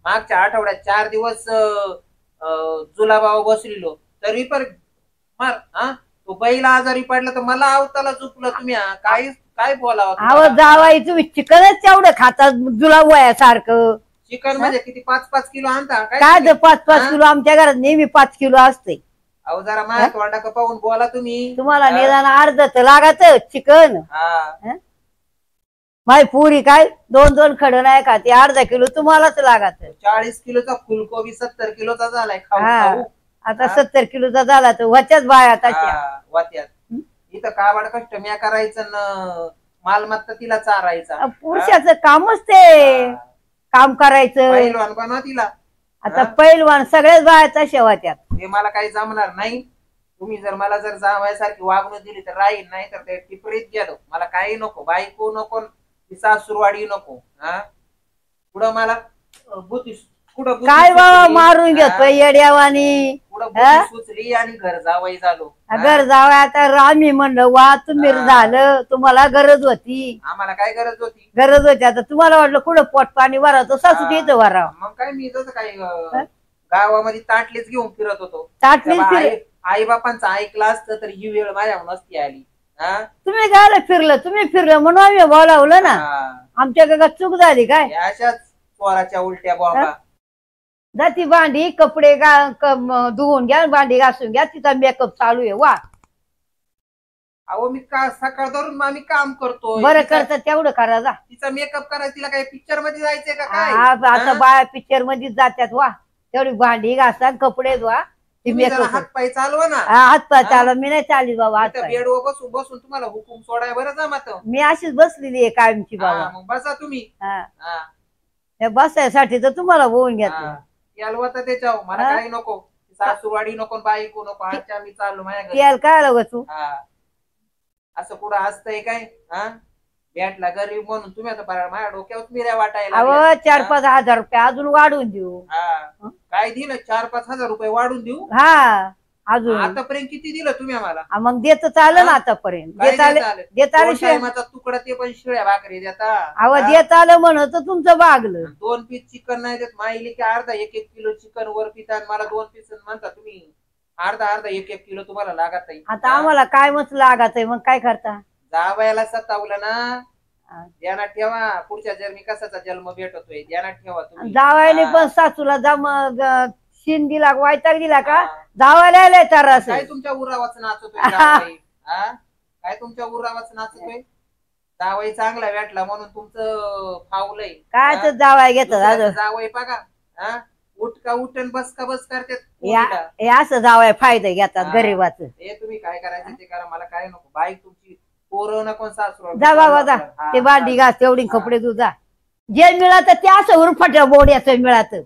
मागच्या आठवड्यात 4 दिवस जुलाबाव बसलेलो तरी पण मार हा तो बैल आजारी पडला तर मला अवताला चुकलं तुम्ही काय काय बोलावं अहो जावाई तुम्ही चिकनच एवढं खाता जुला वयासारखं चिकन म्हणजे किती 5-5 किलो आणता काय 5-5 किलो आमच्या घरात नेहमी 5 किलो असते अहो जरा माझ्या तोंडा पाहून बोला तुम्ही तुम्हाला निदान अर्ध तर लागत चिकन माझी पुरी काय 2-2 खड नाही खाते अर्धा किलो तुम्हालाच लागत 40 किलोचा फुलकोबी 70 किलोचा झालाय खाऊ आता 70 किलोचा झाला तर वच्याच बाया वात्यात इथं काबाड कष्ट म्या करायचं मालमत्ता तिला चारायचा पुरुषाचं कामच ते काम करायचं पहिलवान बनवा तिला आता पहिलवान सगळ्याच बाया तशा वात्यात ते मला काही जमणार नाही तुम्ही जर मला जर जावयासारखी वागणूक दिली तर राहील नाही तर ते टिपरीत गेलो मला काही नको बायको नको सासूरवाडी नको पुढं मला काय बाबा मारून घेतोय येड्यावानी सुचली आणि घर जावई झालो घर जावं आता आम्ही म्हणलं वा तुम्ही झालं तुम्हाला गरज होती आम्हाला काय गरज होती आता तुम्हाला वाटलं कुठं पोट पाणी भरावं सासू येतं भरावं मग काय मी जसं काय गावामध्ये ताटलीच घेऊन फिरत होतो ताटलीच आई बापांचं ऐकलं असतं तर ही वेळ माझ्या नसती आली तुम्ही गायला तुम्ही फिरलं म्हणून आम्ही बोलावलं ना आमच्या गावात चूक झाली काय अशाच पोराच्या उलट्या बाबा जाती भांडी कपडे धुवून घ्या भांडी घासून घ्या तिचा मेकअप चालू आहे वा अहो मी सकाळ धरून आम्ही काम करतो बरं करतात तेवढं करा जा तिचा मेकअप करायचं तिला काही पिक्चर मध्ये जायचंय का काय आता बाया पिक्चर मध्ये जात्यात वा तेवढी भांडी घासा कपडे धुवा हात पाय चालवा ना हात पाय चालवा मी नाही चालली बाबा हात बेडवर बसून बसून तुम्हाला हुकूम सोडाय बरं जमत मी अशीच बसलेली आहे कायमची बाबा मग बसा तुम्ही बसायसाठी तर तुम्हाला होऊन घेतलं यालवा तर त्याच्यावर मला काही नको सासूरवाडी नको बायको नको आजच्या मी चाललो माझ्या घरी याल काय लाग तू असं कुठं असतंय काय भेटला गरीब म्हणून तुम्ही आता माझ्या डोक्यावर मिऱ्या वाटायला 4-5 हजार रुपये अजून वाढून देऊ काय दिलं 4-5 हजार रुपये वाढून देऊ अजून आतापर्यंत किती दिलं तुम्ही आम्हाला मग देत आलं ना आतापर्यंत देत आलं तुकडा ते पण शिळ्या भाकरी देता अहो देत आलं म्हणत तुमचं भागलं 2 पीस चिकन नाही देत माहिली की अर्धा 1-1 किलो चिकन वर पिता मला 2 पीस म्हणता तुम्ही अर्धा 1-1 किलो तुम्हाला लागत आहे आता आम्हाला काय मस्त लागत आहे मग काय करता जावयाला सतावलं ना ध्यानात ठेवा पुढच्या जन्मी कसाचा जन्म भेटतोय ध्यानात ठेवा तुम्ही जावायला पण सासूला शिन दिला वायताक दिला का जावायला आलाय तर काय तुमच्या उरावाच नाचतोय काय तुमच्या उरावाच नाचतोय जावई चांगला भेटला म्हणून तुमचं फावलंय काय जावाय घेतात जावई बघा उठ का उठन बस का बस करते असं जावाय फायदा घेतात गरीबाचं हे तुम्ही काय करायचं ते करा मला काय नको बाईक तुमची पोरं नको सासू जा बाबा जा ते भांडी घास तेवढी कपडे तू जा जे मिळालं ते असं उरफाट्या बोड्याचं मिळालं